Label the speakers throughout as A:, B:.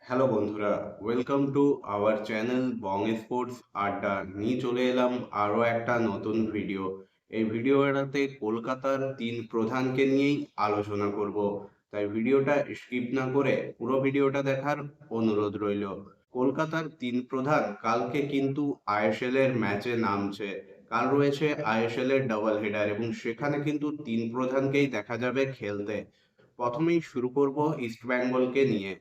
A: Hello বন্ধুরা, welcome to our channel Bong sports আড্ডা। নিয়ে চলে এলাম আরও একটা নতুন ভিডিও। এই ভিডিওটাতে কলকাতার তিন প্রধানকে নিয়েই আলোচনা করব, তাই ভিডিওটা স্কিপ না করে পুরো ভিডিওটা দেখার অনুরোধ রইল। কলকাতার তিন প্রধান কালকে কিন্তু আইএসএল এর ম্যাচে নামছে। কাল রয়েছে আইএসএল এর ডাবল হেডার এবং সেখানে কিন্তু তিন প্রধানকেই দেখা যাবে খেলতে। প্রথমেই শুরু করব ইস্টবেঙ্গলকে নিয়ে।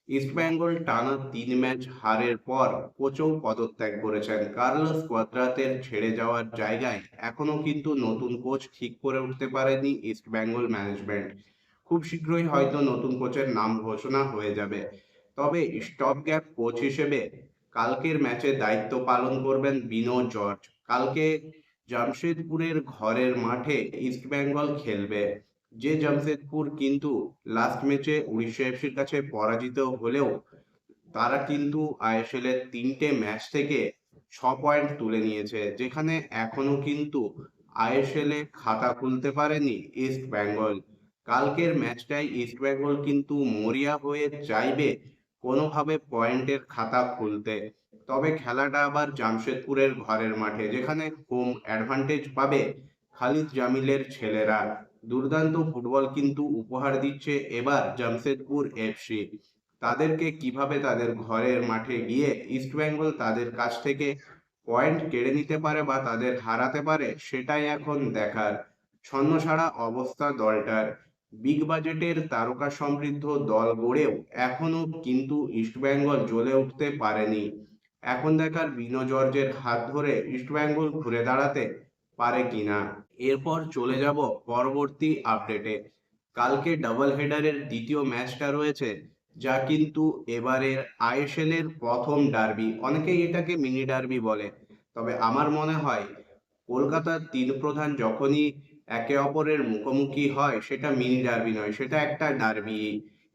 A: ইস্টবেঙ্গল টানা 3 ম্যাচ হারের পর কোচও পদত্যাগ করেছেন। কার্লোস কোয়াদ্রাতের ছেড়ে যাওয়ার জায়গায় এখনো কিন্তু নতুন কোচ ঠিক করে উঠতে পারেনি ইস্টবেঙ্গল ম্যানেজমেন্ট। খুব শীঘ্রই হয়তো নতুন কোচের নাম ঘোষণা হয়ে যাবে। তবে স্টপ গ্যাপ কোচ হিসেবে কালকের ম্যাচে দায়িত্ব পালন করবেন বিনো জর্জ। কালকে জামশেদপুরের ঘরের মাঠে ইস্টবেঙ্গল খেলবে। যে জামশেদপুর কিন্তু লাস্ট ম্যাচে উড়িষ্যা এফসির কাছে পরাজিত হলেও তারা কিন্তু আইএসএল এর 3টে ম্যাচ থেকে 6 পয়েন্ট তুলে নিয়েছে, যেখানে এখনো কিন্তু আইএসএল এ খাতা খুলতে পারেনি ইস্ট বেঙ্গল। কালকের ম্যাচটাই ইস্ট বেঙ্গল কিন্তু মরিয়া হয়ে চাইবে কোনোভাবে পয়েন্টের খাতা খুলতে। তবে খেলাটা আবার জামশেদপুরের ঘরের মাঠে, যেখানে হোম অ্যাডভান্টেজ পাবে খালিদ জামিলের ছেলেরা। দুর্দান্ত ফুটবল কিন্তু উপহার দিচ্ছে এবার জামশেদপুর এফসি। তাদেরকে কিভাবে তাদের ঘরের মাঠে গিয়ে ইস্টবেঙ্গল তাদের কাছ থেকে পয়েন্ট কেড়ে নিতে পারে বা তাদের হারাতে পারে, সেটাই এখন দেখার। ছন্নছাড়া অবস্থা দলটার। বিগ বাজেটের তারকা সমৃদ্ধ দল গড়েও এখনো কিন্তু ইস্টবেঙ্গল জ্বলে উঠতে পারেনি। এখন দেখার বিনো জর্জের হাত ধরে ইস্টবেঙ্গল ঘুরে দাঁড়াতে পারে কিনা। এরপর চলে যাব পরবর্তী আপডেটে। কালকে ডাবল হেডারের দ্বিতীয় ম্যাচটা রয়েছে, যা কিন্তু এবারের আইএসএল এর প্রথম ডার্বি। অনেকেই এটাকে মিনি ডার্বি বলে, তবে আমার মনে হয় কলকাতার তিন প্রধান যখনই একে অপরের মুখোমুখি হয় সেটা মিনি ডার্বি নয়, সেটা একটা ডার্বি।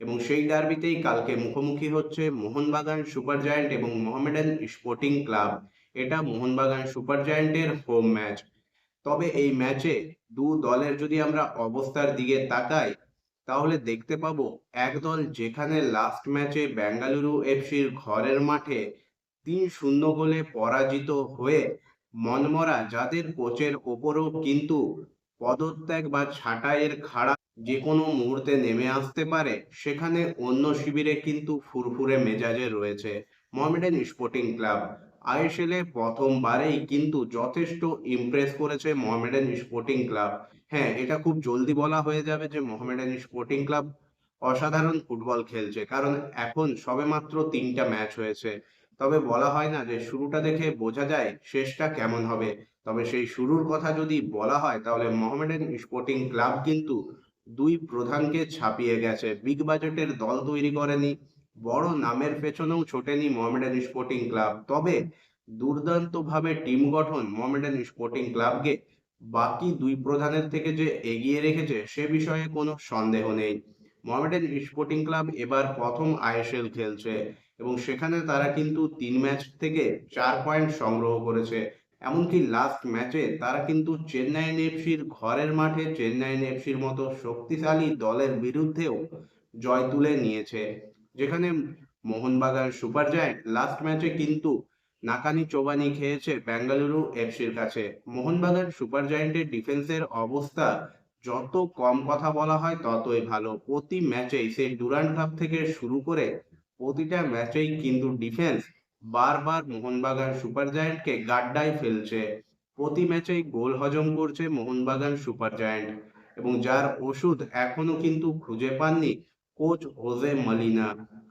A: এবং সেই ডার্বিতেই কালকে মুখোমুখি হচ্ছে মোহনবাগান সুপার জায়ান্ট এবং মোহামেডান স্পোর্টিং ক্লাব। এটা মোহনবাগান সুপার জায়ান্টের হোম ম্যাচ। তবে এই ম্যাচে দু দলের যদি আমরা অবস্থার দিকে তাকাই, তাহলে দেখতে পাবো এক দল যেখানে লাস্ট ম্যাচে বেঙ্গালুরু এফসির ঘরের মাঠে 3-0 গোলে পরাজিত হয়ে মনমরা, যাদের কোচের ওপরও কিন্তু পদত্যাগ বা ছাঁটাইয়ের খাড়া যে কোনো মুহূর্তে নেমে আসতে পারে, সেখানে অন্য শিবিরে কিন্তু ফুরফুরে মেজাজে রয়েছে মোহামেডান স্পোর্টিং ক্লাব। আইএসএল এ প্রথমবারেই কিন্তু যথেষ্ট ইমপ্রেস করেছে মোহামেডান স্পোর্টিং ক্লাব। হ্যাঁ, এটা খুব জলদি বলা হয়ে যাবে যে মোহামেডান স্পোর্টিং ক্লাব অসাধারণ ফুটবল খেলছে, কারণ এখন সবেমাত্র 3টা ম্যাচ হয়েছে। তবে বলা হয় না যে শুরুটা দেখে বোঝা যায় শেষটা কেমন হবে। তবে সেই শুরুর কথা যদি বলা হয়, তাহলে মোহামেডান স্পোর্টিং ক্লাব কিন্তু দুই প্রধানকে ছাপিয়ে গেছে। বিগ বাজেটের দল তৈরি করেনি, বড় নামের পেছনেও ছোটেনি মোহামেডান স্পোর্টিং ক্লাব। তবে দুর্দান্ত ভাবে টিম গঠন মোহামেডান স্পোর্টিং ক্লাবকে বাকি দুই প্রধানের থেকে যে এগিয়ে রেখেছে সে বিষয়ে কোনো সন্দেহ নেই। মোহামেডান স্পোর্টিং ক্লাব এবার প্রথম আইএসএল খেলছে এবং সেখানে তারা কিন্তু 3 ম্যাচ থেকে 4 পয়েন্ট সংগ্রহ করেছে। এমনকি লাস্ট ম্যাচে তারা কিন্তু চেন্নাইন এফসির ঘরের মাঠে চেন্নাইন এফসির মতো শক্তিশালী দলের বিরুদ্ধেও জয় তুলে নিয়েছে, যেখানে মোহনবাগান সুপার জায়ান্ট লাস্ট ম্যাচে কিন্তু নাকানি চোবানি খেয়েছে বেঙ্গালুরু এফসির কাছে। মোহনবাগান সুপার জায়ান্টের ডিফেন্সের অবস্থা যত কম কথা বলা হয় ততই ভালো। প্রতি ম্যাচেই সেই ডুরান্ড কাপ থেকে শুরু করে প্রতিটা ম্যাচেই কিন্তু ডিফেন্স বারবার মোহনবাগান সুপার জায়ান্টকে গাড্ডায় ফেলছে। প্রতি ম্যাচেই গোল হজম করছে মোহনবাগান সুপার জায়ান্ট, এবং যার ওষুধ এখনো কিন্তু খুঁজে পাননি কোচ হোজে মলিনা।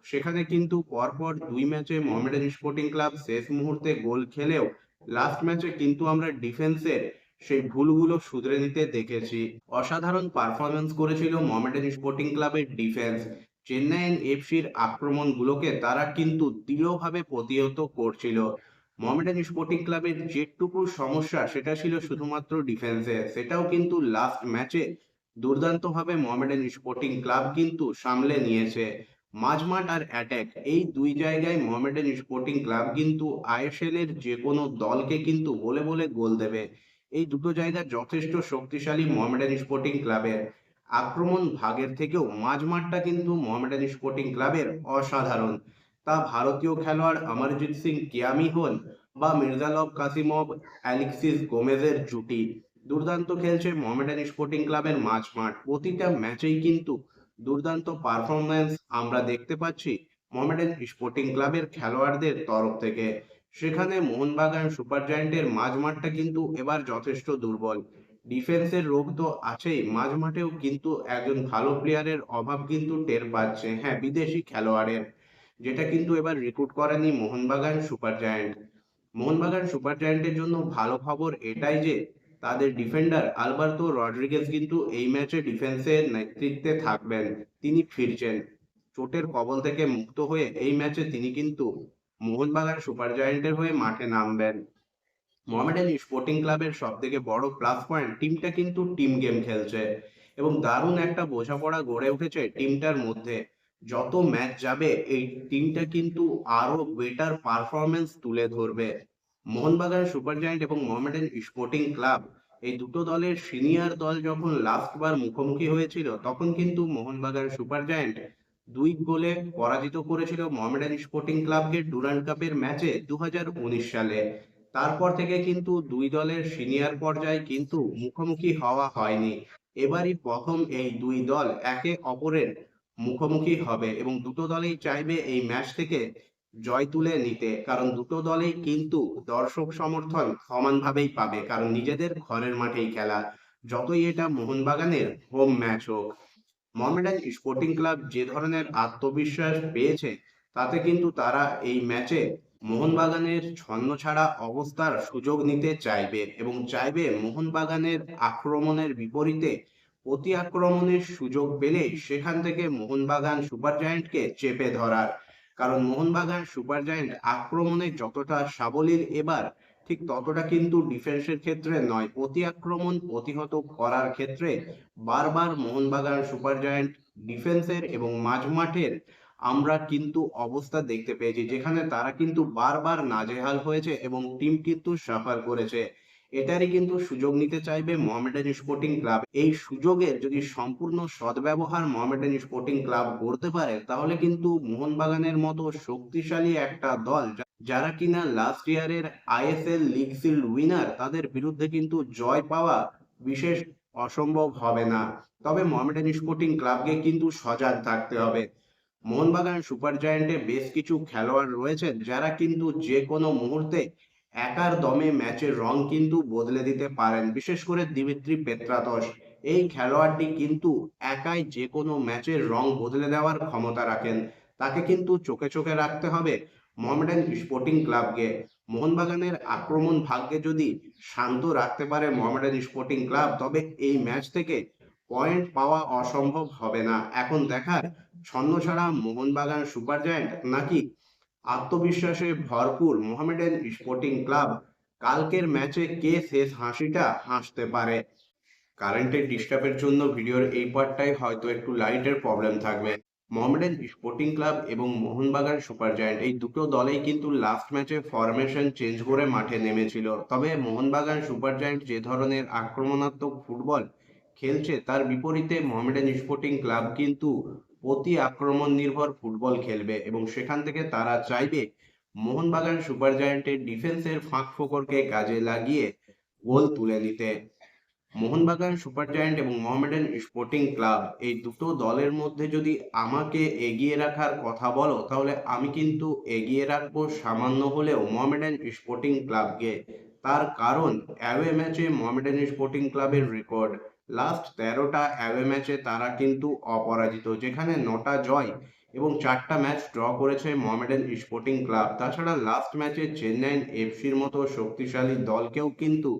A: সেখানে কিন্তু পরপর 2 ম্যাচে মোহামেডান স্পোর্টিং ক্লাব শেষ মুহূর্তে গোল খেলেও লাস্ট ম্যাচে কিন্তু আমরা ডিফেন্সের সেই ভুলগুলো শুধরে নিতে দেখেছি। অসাধারণ পারফরমেন্স করেছিল মোহামেডান স্পোর্টিং ক্লাবের ডিফেন্স। চেন্নাইন এফসির আক্রমণগুলোকে তারা কিন্তু দৃঢ়ভাবে প্রতিহত করছিল। মোহামেডান স্পোর্টিং ক্লাবের যেটুকু সমস্যা সেটা ছিল শুধুমাত্র ডিফেন্সে, সেটাও কিন্তু লাস্ট ম্যাচে দুর্দান্তভাবে মোহামেডান স্পোর্টিং ক্লাব কিন্তু সামলে নিয়েছে। মাঝমাঠ আর অ্যাটাক, এই দুই জায়গায় মোহামেডান স্পোর্টিং ক্লাব কিন্তু আইএসএল এর যে কোনো দলকে কিন্তু বলে বলে গোল দেবে। এই দুটো জায়গা যথেষ্ট শক্তিশালী মোহামেডান স্পোর্টিং ক্লাবের। আক্রমণ ভাগের থেকেও মাঝমাঠটা কিন্তু মোহামেডান স্পোর্টিং ক্লাবের অসাধারণ। তা ভারতীয় খেলোয়াড় অমরজিৎ সিং কিয়ামি হন বা মির্জালভ কাসিমভ অ্যালেক্সিস গোমেজের জুটি। দুর্দান্ত খেলছে মোহামেডান স্পোর্টিং ক্লাবের মাঝমাঠ। প্রতিটা ম্যাচেই কিন্তু দুর্দান্ত পারফরম্যান্স আমরা দেখতে পাচ্ছি মোহামেডান স্পোর্টিং ক্লাবের খেলোয়াড়দের তরফ থেকে। সেখানে মোহনবাগান সুপার জায়ান্টের মাঝমাঠটা কিন্তু এবার যথেষ্ট দুর্বল। ডিফেন্সের রোগ তো আছেই, মাঝমাঠেও কিন্তু একজন ভালো প্লেয়ারের অভাব কিন্তু টের পাচ্ছে, হ্যাঁ, বিদেশি খেলোয়াড়ের, যেটা কিন্তু এবার রিক্রুট করেনি Mohun Bagan super giant. Mohun Bagan super জায়ান্টের জন্য ভালো খবর এটাই যে তাদের ডিফেন্ডার আলবার্তো রড্রিগেজ কিন্তু এই ম্যাচে ডিফেন্সের নেতৃত্বে থাকবেন। তিনি ফিরছেন চোটের কবল থেকে মুক্ত হয়ে। এই ম্যাচে তিনি কিন্তু মোহনবাগান সুপার জায়ান্টের হয়ে মাঠে নামবেন। মোহামেডান স্পোর্টিং ক্লাবের সব থেকে বড় প্লাস পয়েন্ট, টিমটা কিন্তু টিম গেম খেলছে এবং দারুণ একটা বোঝাপড়া গড়ে উঠেছে টিমটার মধ্যে। যত ম্যাচ যাবে এই টিমটা কিন্তু আরো বেটার পারফরমেন্স তুলে ধরবে। মোহনবাগান সুপার জায়ান্ট এবং মোহামেডান স্পোর্টিং ক্লাব, এই দুটো দলের সিনিয়র দল যখন লাস্টবার মুখোমুখি হয়েছিল তখন কিন্তু মোহনবাগান সুপার জায়ান্ট 2 গোলে পরাজিত করেছিল মোহামেডান স্পোর্টিং ক্লাবকে ডুরান্ড কাপের ম্যাচে 2019 সালে। তারপর থেকে কিন্তু দুই দলের সিনিয়র পর্যায়ে কিন্তু মুখোমুখি হওয়া হয়নি। এবারই প্রথম এই দুই দল একে অপরের মুখোমুখি হবে এবং দুটো দলেই চাইবে এই ম্যাচ থেকে জয় তুলে নিতে, কারণ দুটো দলেই কিন্তু দর্শক সমর্থন সমানভাবেই পাবে, কারণ নিজেদের ঘরের মাঠেই খেলা, যতই এটা মোহনবাগানের হোম ম্যাচ হোক। মোহামেডান স্পোর্টিং ক্লাব যে ধরনের আত্মবিশ্বাস পেয়েছে তাতে কিন্তু তারা এই ম্যাচে মোহনবাগানের ছন্নছাড়া অবস্থার সুযোগ নিতে চাইবে এবং চাইবে মোহনবাগানের আক্রমণের বিপরীতে প্রতি আক্রমণের সুযোগ পেলে সেখান থেকে মোহনবাগান সুপার জায়ান্টকে চেপে ধরার। কারণ মোহনবাগান সুপার জায়ান্ট আক্রমণে যতটা সাবলীল এবার, ঠিক ততটা কিন্তু ডিফেন্সের ক্ষেত্রে নয়। প্রতি আক্রমণ প্রতিহত করার ক্ষেত্রে বারবার মোহনবাগান সুপার জায়ান্ট ডিফেন্সের এবং মাঝমাঠের আমরা কিন্তু অবস্থা দেখতে পেয়েছি যেখানে তারা কিন্তু বারবার নাজেহাল হয়েছে এবং টিম কিন্তু সাফার করেছে। এটারই কিন্তু সুযোগ নিতে চাইবে মোহামেডান স্পোর্টিং ক্লাব। এই সুযোগের যদি সম্পূর্ণ সদ্ব্যবহার মোহামেডান স্পোর্টিং ক্লাব করতে পারে তাহলে কিন্তু মোহনবাগানের মতো শক্তিশালী একটা দল, যারা কিনা লাস্ট ইয়ারের আইএসএল লিগ শিল্ড উইনার, তাদের বিরুদ্ধে কিন্তু জয় পাওয়া বিশেষ অসম্ভব হবে না। তবে মোহামেডান স্পোর্টিং ক্লাবকে কিন্তু সজাগ থাকতে হবে। মোহনবাগান সুপার জায়ান্টে বেশ কিছু খেলোয়াড় রয়েছেন যারা কিন্তু যে কোনো মুহূর্তে একার দমে ম্যাচের রং কিন্তু বদলে দিতে পারেন, বিশেষ করে দিমিত্রি পেত্রাতস। এই খেলোয়াড়টি কিন্তু একাই যে কোনো ম্যাচের রং বদলে দেওয়ার ক্ষমতা রাখেন। তাকে কিন্তু চোখে চোখে রাখতে হবে মোহামেডান স্পোর্টিং ক্লাবকে। মোহনবাগানের আক্রমণ ভাগ্যে যদি শান্ত রাখতে পারে মোহামেডান স্পোর্টিং ক্লাব, তবে এই ম্যাচ থেকে পয়েন্ট পাওয়া অসম্ভব হবে না। এখন দেখার ছন্নছাড়া মোহনবাগান সুপার জায়ান্ট নাকি আত্মবিশ্বাসে ভরপুর মোহামেডান স্পোর্টিং ক্লাব, কালকের ম্যাচে কে শেষ হাসিটা হাসতে পারে। কারেন্টের ডিস্টার্বের জন্য ভিডিওর এই পার্টটাই হয়তো একটু লাইটের প্রবলেম থাকবে। মোহামেডান স্পোর্টিং ক্লাব এবং মোহনবাগান সুপার জায়ান্ট এই দুটো দলেই কিন্তু লাস্ট ম্যাচে ফরমেশন চেঞ্জ করে মাঠে নেমেছিল। তবে মোহনবাগান সুপার জায়ান্ট যে ধরনের আক্রমণাত্মক ফুটবল খেলছে তার বিপরীতে মোহামেডান স্পোর্টিং ক্লাব কিন্তু প্রতি আক্রমণ নির্ভর ফুটবল খেলবে এবং সেখান থেকে তারা চাইবে মোহনবাগান সুপার জায়ান্টের ডিফেন্সের ফাঁক ফোকরকে কাজে লাগিয়ে গোল তুলে নিতে। মোহনবাগান সুপার জায়ান্ট এবং মোহামেডান স্পোর্টিং ক্লাব এই দুটো দলের মধ্যে যদি আমাকে এগিয়ে রাখার কথা বলো তাহলে আমি কিন্তু এগিয়ে রাখবো সামান্য হলেও মোহামেডান স্পোর্টিং ক্লাবকে। তার কারণ অ্যাওয়ে ম্যাচে মোহামেডান স্পোর্টিং ক্লাবের রেকর্ড লাস্ট 13টা অ্যাওয়ে ম্যাচে তারা কিন্তু অপরাজিত, যেখানে 9টা জয় এবং 4টা ম্যাচ ড্র করেছে মোহামেডান স্পোর্টিং ক্লাব। তাছাড়া লাস্ট ম্যাচে চেন্নাই এফসির মতো শক্তিশালী দলকেও কিন্তু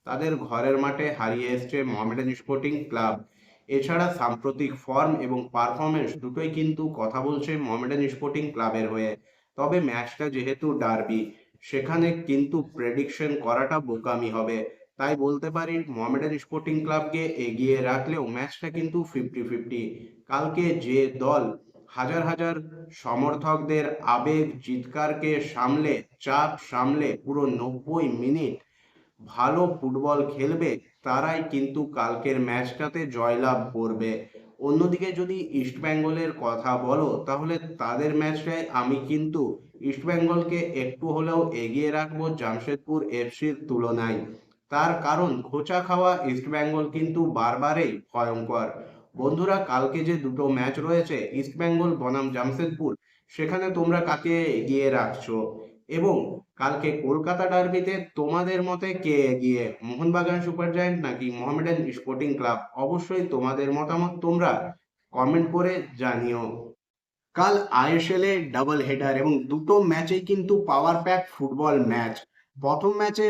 A: তাদের ঘরের মাঠে হারিয়ে এসছে মোহামেডান স্পোর্টিং ক্লাব। এছাড়া সাম্প্রতিক ফর্ম এবং পারফরমেন্স দুটোই কিন্তু কথা বলছে মোহামেডান স্পোর্টিং ক্লাবের হয়ে। তবে ম্যাচটা যেহেতু ডার্বি, সেখানে কিন্তু প্রেডিকশন করাটা বোকামি হবে। তাই বলতে পারি মোহামেডান স্পোর্টিং ক্লাবকে এগিয়ে রাখলেও ম্যাচটা কিন্তু 50-50। কালকে যে দল হাজার হাজার সমর্থকদের আবেগ চিৎকারকে সামলে, চাপ সামলে পুরো 90 মিনিট ভালো ফুটবল খেলবে, তারাই কিন্তু কালকের ম্যাচটাতে জয়লাভ করবে। অন্যদিকে যদি ইস্ট বেঙ্গলের কথা বলো তাহলে তাদের ম্যাচটায় আমি কিন্তু ইস্ট বেঙ্গলকে একটু হলেও এগিয়ে রাখবো জামশেদপুর এফসির তুলনায়। তার কারণ খোঁচা খাওয়া ইস্ট বেঙ্গল কিন্তু বারবারই ভয়ঙ্কর। বন্ধুরা, কালকে যে দুটো ম্যাচ রয়েছে ইস্ট বেঙ্গল বনাম জামশেদপুর, সেখানে তোমরা কাকে এগিয়ে রাখছো? এবং কালকে কলকাতা ডার্বিতে তোমাদের মতে কে এগিয়ে, মোহনবাগান সুপার জায়ান্ট নাকি মোহামেডান স্পোর্টিং ক্লাব? অবশ্যই তোমাদের মতামত তোমরা কমেন্ট করে জানিও। কাল আইএসএল এ ডাবল হেডার এবং দুটো ম্যাচেই কিন্তু পাওয়ার প্যাক ফুটবল ম্যাচ। প্রথম ম্যাচে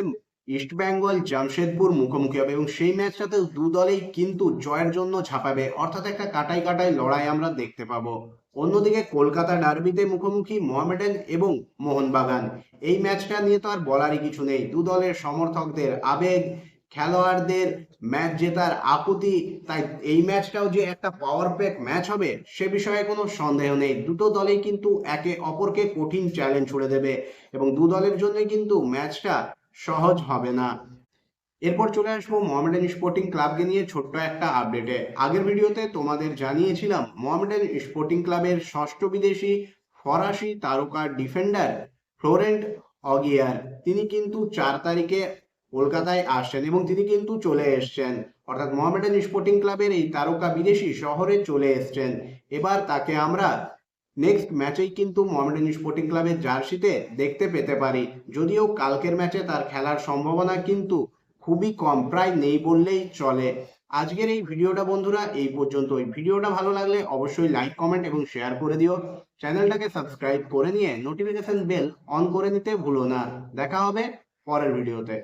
A: ইস্ট বেঙ্গল জামশেদপুর মুখোমুখি হবে এবং সেই ম্যাচটাতে দু দলেই কিন্তু জয়ের জন্য ঝাঁপাবে, অর্থাৎ একটা কাটাই কাটাই লড়াই আমরা দেখতে পাবো। অন্যদিকে কলকাতা ডার্বিতে মুখোমুখি মোহামেডান এবং মোহনবাগান। এই ম্যাচটা নিয়ে তো আর বলারই কিছু নেই। দু দলের সমর্থকদের আবেগ, খেলোয়াড়দের ম্যাচ জেতার আকুতি, তাই এই ম্যাচটাও যে একটা পাওয়ার প্যাক ম্যাচ হবে সে বিষয়ে কোনো সন্দেহ নেই। দুটো দলেই কিন্তু একে অপরকে কঠিন চ্যালেঞ্জ ছুড়ে দেবে এবং দু দলের জন্যই কিন্তু ম্যাচটা সহজ হবে না। এরপর চলে আসবো মোহামেডান স্পোর্টিং ক্লাবকে নিয়ে ছোট্ট একটা আপডেটে। আগের ভিডিওতে তোমাদের জানিয়েছিলাম মোহামেডান স্পোর্টিং ক্লাবের ষষ্ঠ বিদেশি ফরাসি তারকা ডিফেন্ডার ফ্লোরেন্ট অগিয়ার তিনি কিন্তু 4 তারিখে কলকাতায় আসছেন এবং তিনি কিন্তু চলে এসছেন, অর্থাৎ মোহামেডান স্পোর্টিং ক্লাবের এই তারকা বিদেশি শহরে চলে এসছেন। এবার তাকে আমরা নেক্সট ম্যাচেই কিন্তু মোহামেডান স্পোর্টিং ক্লাবের জার্সিতে দেখতে পেতে পারি, যদিও কালকের ম্যাচে তার খেলার সম্ভাবনা কিন্তু খুবই কম, প্রায় নেই বললেই চলে। আজকের এই ভিডিওটা বন্ধুরা এই পর্যন্তই। ভিডিওটা ভালো লাগলে অবশ্যই লাইক, কমেন্ট এবং শেয়ার করে দিও। চ্যানেলটাকে সাবস্ক্রাইব করে নিয়ে নোটিফিকেশন বেল অন করে নিতে ভুলো না। দেখা হবে পরের ভিডিওতে।